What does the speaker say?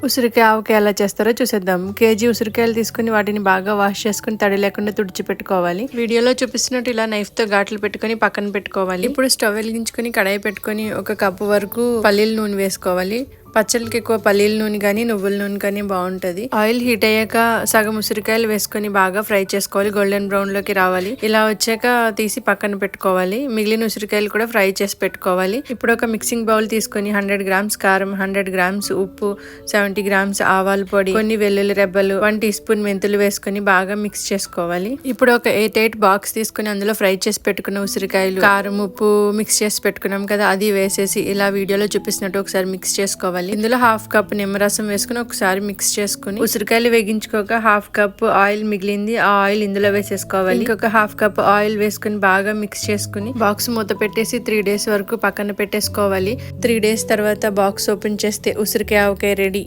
ఉసిరికాయ ఆవకాయ ఎలా చేస్తారో చూసేద్దాం. కేజీ ఉసిరికాయలు తీసుకుని వాటిని బాగా వాష్ చేసుకుని తడి లేకుండా తుడిచిపెట్టుకోవాలి. వీడియోలో చూపిస్తున్నట్టు ఇలా నైఫ్ తో ఘాట్లు పెట్టుకుని పక్కన పెట్టుకోవాలి. ఇప్పుడు స్టవ్ వెలిగించుకుని కడాయి పెట్టుకుని 1 కప్పు వరకు పల్లీల నూనె వేసుకోవాలి. పచ్చళ్ళకి ఎక్కువ పల్లీల నూనె కానీ నువ్వుల నూనె కానీ బాగుంటది. ఆయిల్ హీట్ అయ్యాక సగం ఉసిరికాయలు వేసుకొని బాగా ఫ్రై చేసుకోవాలి. గోల్డెన్ బ్రౌన్ లోకి రావాలి. ఇలా వచ్చాక తీసి పక్కన పెట్టుకోవాలి. మిగిలిన ఉసిరికాయలు కూడా ఫ్రై చేసి పెట్టుకోవాలి. ఇప్పుడు ఒక మిక్సింగ్ బౌల్ తీసుకొని 100 గ్రామ్స్ కారం, 100 గ్రామ్స్ ఉప్పు, 70 గ్రామ్స్ ఆవాల పొడి, కొన్ని వెల్లుల్లి రెబ్బలు, 1 టీ స్పూన్ మెంతులు వేసుకొని బాగా మిక్స్ చేసుకోవాలి. ఇప్పుడు ఒక 8 బాక్స్ తీసుకుని అందులో ఫ్రై చేసి పెట్టుకున్న ఉసిరికాయలు, కారం, ఉప్పు మిక్స్ చేసి పెట్టుకున్నాం కదా, అది వేసేసి ఇలా వీడియోలో చూపిస్తున్నట్టు ఒకసారి మిక్స్ చేసుకోవాలి. ఇందులో 1/2 కప్ నిమ్మరసం వేసుకుని ఒకసారి మిక్స్ చేసుకుని ఉసిరికాయలు వేగించుకోక 1/2 కప్ ఆయిల్ మిగిలింది. ఆ ఆయిల్ ఇందులో వేసేసుకోవాలి. ఇంకొక 1/2 కప్ ఆయిల్ వేసుకుని బాగా మిక్స్ చేసుకుని బాక్స్ మూత పెట్టేసి 3 డేస్ వరకు పక్కన పెట్టేసుకోవాలి. 3 డేస్ తర్వాత బాక్స్ ఓపెన్ చేస్తే ఉసిరికాయ ఆవకాయ రెడీ.